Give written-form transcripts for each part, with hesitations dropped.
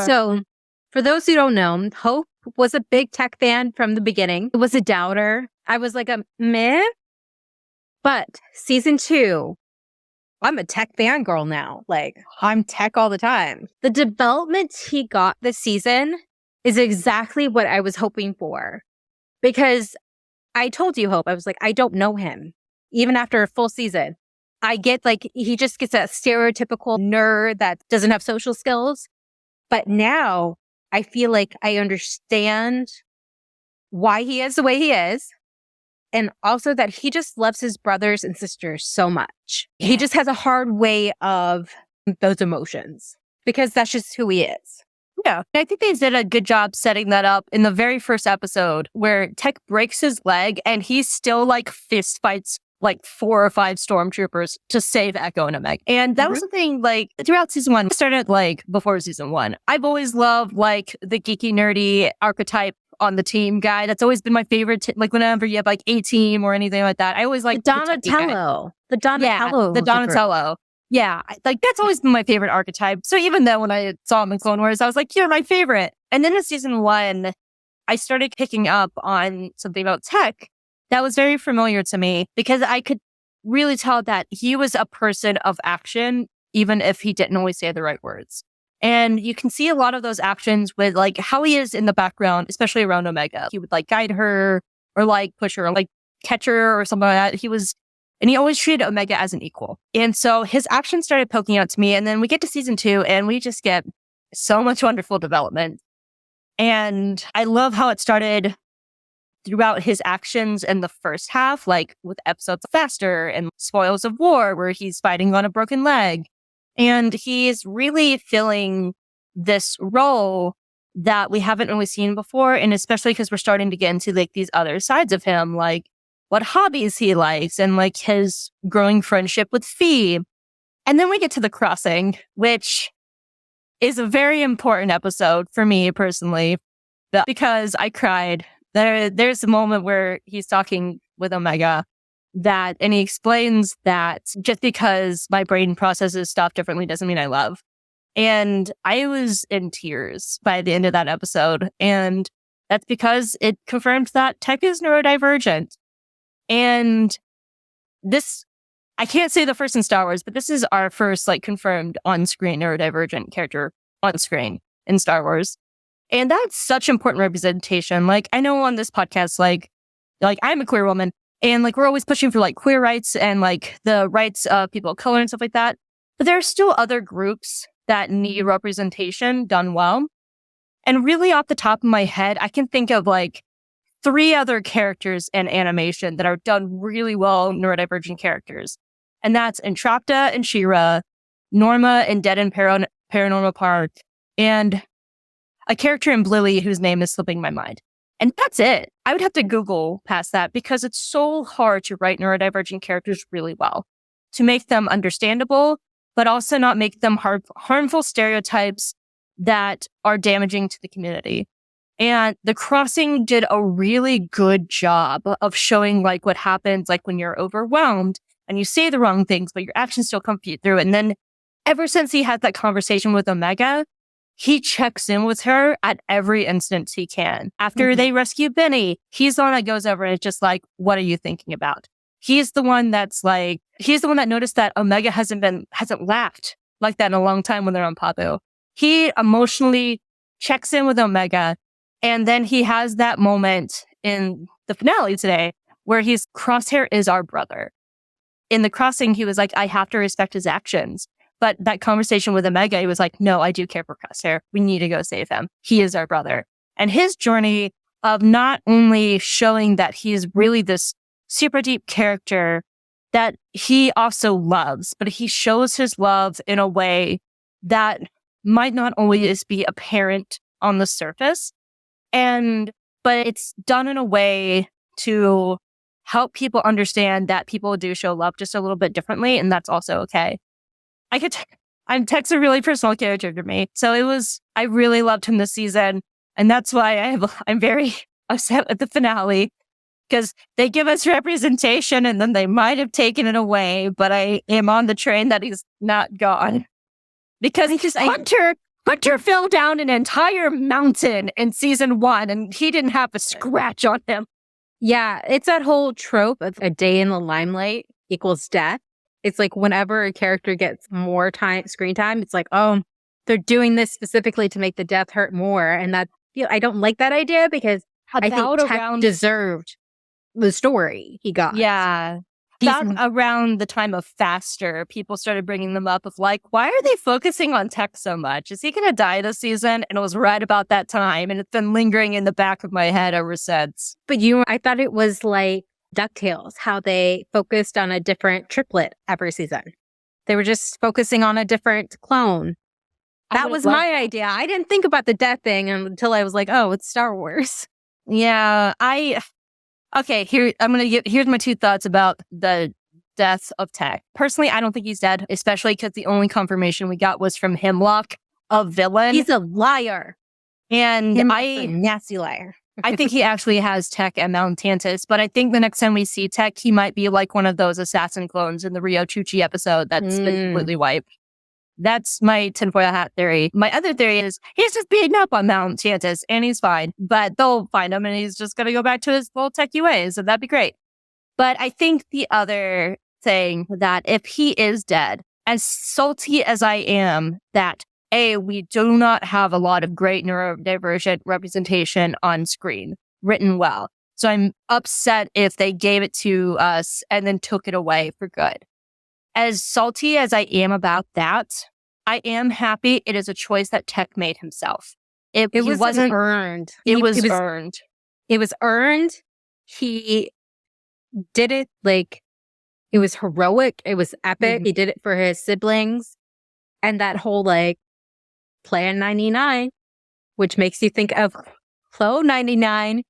So, for those who don't know, Hope was a big tech fan from the beginning. It was a doubter. I was like a meh. But season 2, I'm a tech fangirl now. Like, I'm tech all the time. The development he got this season is exactly what I was hoping for. Because I told you, Hope, I was like, I don't know him. Even after a full season. I get like, he just gets a stereotypical nerd that doesn't have social skills. But now I feel like I understand why he is the way he is. And also that he just loves his brothers and sisters so much. Yeah. He just has a hard way of those emotions because that's just who he is. Yeah. I think they did a good job setting that up in the very first episode where Tech breaks his leg and he still like fist fights like 4 or 5 stormtroopers to save Echo and Omega. And that was something like throughout season 1, started like before season 1. I've always loved like the geeky, nerdy archetype on the team guy. That's always been my favorite. Like whenever you have like a team or anything like that, I always like Donatello. The Donatello. Yeah, the Donatello. Yeah, like that's always been my favorite archetype. So even then when I saw him in Clone Wars, I was like, you're my favorite. And then in season 1, I started picking up on something about Tech that was very familiar to me because I could really tell that he was a person of action, even if he didn't always say the right words. And you can see a lot of those actions with like how he is in the background, especially around Omega. He would like guide her or like push her or like catch her or something like that. He always treated Omega as an equal. And so his actions started poking out to me. And then we get to season 2 and we just get so much wonderful development. And I love how it started throughout his actions in the first half, like with episodes Faster and Spoils of War, where he's fighting on a broken leg. And he's really filling this role that we haven't really seen before. And especially because we're starting to get into like these other sides of him, like what hobbies he likes and like his growing friendship with Phee. And then we get to the crossing, which is a very important episode for me personally, because I cried. There's a moment where he's talking with Omega and he explains that just because my brain processes stuff differently doesn't mean I love. And I was in tears by the end of that episode. And that's because it confirmed that Tech is neurodivergent. And this, I can't say the first in Star Wars, but this is our first like confirmed on-screen neurodivergent character on screen in Star Wars. And that's such important representation. Like I know on this podcast, like I'm a queer woman. And like, we're always pushing for like queer rights and like the rights of people of color and stuff like that. But there are still other groups that need representation done well. And really off the top of my head, I can think of like 3 other characters in animation that are done really well, neurodivergent characters. And that's Entrapta and She-Ra, Norma and Dead End Paranormal Park, and a character in Bluey whose name is slipping my mind. And that's it. I would have to Google past that because it's so hard to write neurodivergent characters really well, to make them understandable, but also not make them harmful stereotypes that are damaging to the community. And The Crossing did a really good job of showing like what happens like when you're overwhelmed and you say the wrong things, but your actions still come through. And then ever since he had that conversation with Omega, he checks in with her at every instance he can. After they rescue Benny, he's the one that goes over and is just like, what are you thinking about? He's the one that noticed that Omega hasn't laughed like that in a long time when they're on Pabu. He emotionally checks in with Omega. And then he has that moment in the finale today where he's Crosshair is our brother. In The Crossing, he was like, I have to respect his actions. But that conversation with Omega, he was like, no, I do care for Crosshair. We need to go save him. He is our brother. And his journey of not only showing that he is really this super deep character that he also loves, but he shows his love in a way that might not always be apparent on the surface. But it's done in a way to help people understand that people do show love just a little bit differently. And that's also okay. Tech's a really personal character to me. So I really loved him this season. And that's why I'm very upset with the finale because they give us representation and then they might have taken it away. But I am on the train that he's not gone because Hunter Hunter fell down an entire mountain in season 1 and he didn't have a scratch on him. Yeah, it's that whole trope of a day in the limelight equals death. It's like whenever a character gets more screen time, it's like, oh, they're doing this specifically to make the death hurt more. And that, I don't like that idea because I think Tech deserved the story he got. Yeah. About around the time of Faster, people started bringing them up of like, why are they focusing on Tech so much? Is he going to die this season? And it was right about that time. And it's been lingering in the back of my head ever since. But I thought it was like DuckTales, how they focused on a different triplet every season. They were just focusing on a different clone. That was my idea. I didn't think about the death thing until I was like, oh, it's Star Wars. Yeah, okay, here's my 2 thoughts about the death of Tech. Personally, I don't think he's dead, especially because the only confirmation we got was from Hemlock, a villain. He's a liar. And a nasty liar. I think he actually has Tech and Mount Tantus, but I think the next time we see Tech, he might be like one of those assassin clones in the Rio Chuchi episode that's been completely wiped. That's my tinfoil hat theory. My other theory is he's just beating up on Mount Tantus and he's fine, but they'll find him and he's just going to go back to his little techie ways. And that'd be great. But I think the other thing that if he is dead, as salty as I am that we do not have a lot of great neurodivergent representation on screen written well. So I'm upset if they gave it to us and then took it away for good. As salty as I am about that, I am happy it is a choice that Tech made himself. It wasn't earned. It was earned. It was earned. He did it like it was heroic. It was epic. He did it for his siblings. And that whole like Plan 99, which makes you think of Clone 99,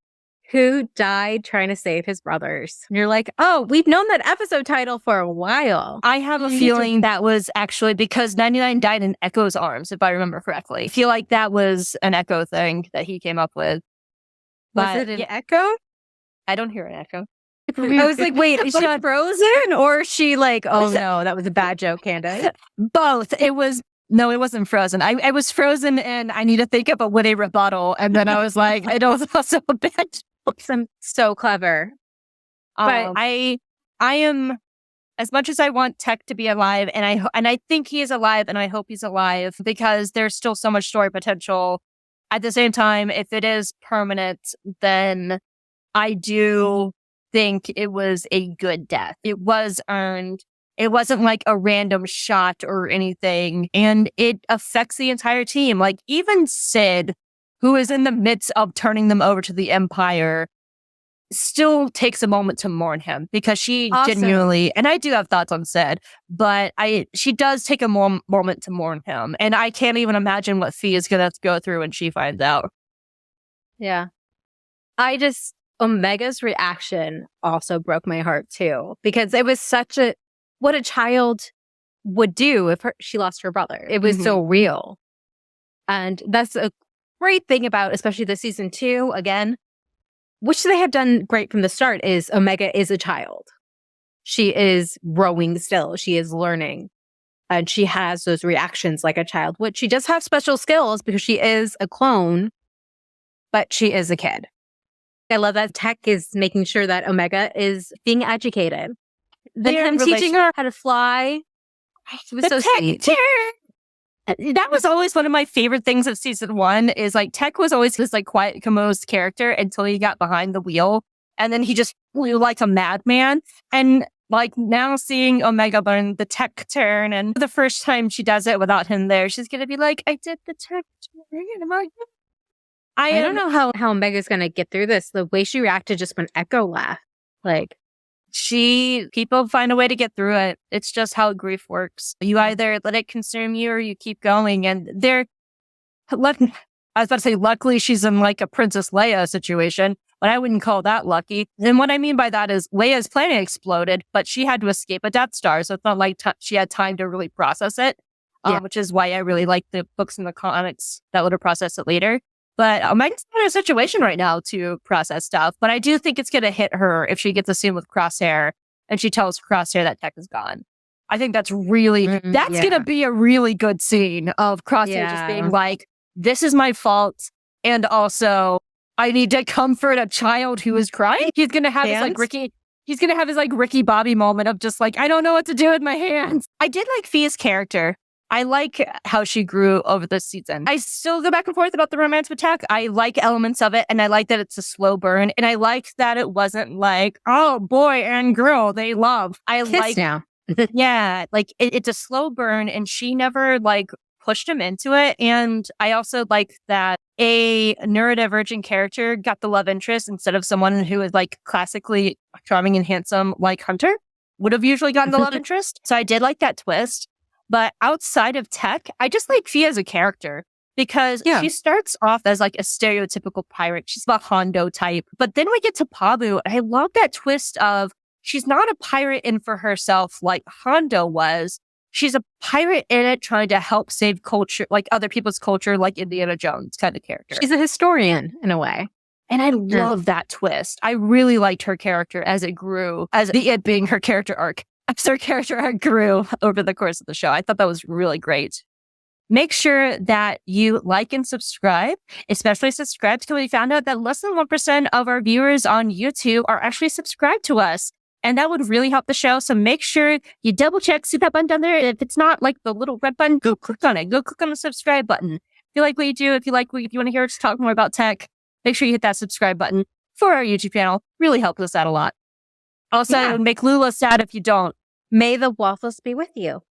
who died trying to save his brothers. And you're like, oh, we've known that episode title for a while. I have a feeling that was actually because 99 died in Echo's arms, if I remember correctly. I feel like that was an Echo thing that he came up with. Was it an Echo? I don't hear an echo. I was like, wait, is she frozen? Or is she like, oh no, that was a bad joke, Candace? Both. No, it wasn't frozen. I was frozen and I need to think of a witty rebuttal. And then I was like, it was also a bad joke. I'm so clever. But I am, as much as I want Tech to be alive, and I think he is alive and I hope he's alive because there's still so much story potential. At the same time, if it is permanent, then I do think it was a good death. It was earned. It wasn't like a random shot or anything. And it affects the entire team. Like even Sid, who is in the midst of turning them over to the Empire, still takes a moment to mourn him because she genuinely, and I do have thoughts on Sid, but she does take a moment to mourn him. And I can't even imagine what Phee is going to go through when she finds out. Yeah. Omega's reaction also broke my heart too, because it was what a child would do if she lost her brother. It was so real. And that's a great thing about, especially the season 2, again, which they have done great from the start, is Omega is a child. She is growing still. She is learning. And she has those reactions like a child, which she does have special skills because she is a clone, but she is a kid. I love that Tech is making sure that Omega is being educated. Him teaching her how to fly. It was so sweet. That was always one of my favorite things of season 1 is like Tech was always this like quiet, composed character until he got behind the wheel. And then he just flew like a madman. And like now seeing Omega learn the Tech turn, and the first time she does it without him there, she's going to be like, I did the Tech turn. And I'm like, I don't know how Omega's going to get through this. The way she reacted just when Echo laughed. Like, people find a way to get through it. It's just how grief works. You either let it consume you or you keep going. And I was about to say, luckily she's in like a Princess Leia situation, but I wouldn't call that lucky. And what I mean by that is Leia's planet exploded, but she had to escape a Death Star. So it's not like she had time to really process it, which is why I really like the books and the comics that let her process it later. But Omega's not in a situation right now to process stuff. But I do think it's going to hit her if she gets a scene with Crosshair and she tells Crosshair that Tech is gone. I think that's really, that's going to be a really good scene of Crosshair just being like, this is my fault. And also, I need to comfort a child who is crying. He's going to have his like Ricky Bobby moment of just like, I don't know what to do with my hands. I did like Fee's character. I like how she grew over this season. I still go back and forth about the romance with Tech. I like elements of it, and I like that it's a slow burn, and I like that it wasn't like, oh, boy and girl, they love. I Kiss like now. Yeah, like it's a slow burn, and she never like pushed him into it. And I also like that a neurodivergent character got the love interest instead of someone who is like classically charming and handsome like Hunter would have usually gotten the love interest. So I did like that twist. But outside of Tech, I just like Phee as a character because she starts off as like a stereotypical pirate. She's a Hondo type. But then we get to Pabu, and I love that twist of she's not a pirate in for herself like Hondo was. She's a pirate in it trying to help save culture, like other people's culture, like Indiana Jones kind of character. She's a historian in a way. And I love that twist. I really liked her character as it grew, as it being her character arc. As her character arc grew over the course of the show. I thought that was really great. Make sure that you like and subscribe, especially subscribe because we found out that less than 1% of our viewers on YouTube are actually subscribed to us. And that would really help the show. So make sure you double check, see that button down there. If it's not like the little red button, go click on it. Go click on the subscribe button. If you like what you do, if you want to hear us talk more about tech, make sure you hit that subscribe button for our YouTube channel. Really helps us out a lot. Also, it would make Lula sad if you don't. May the waffles be with you.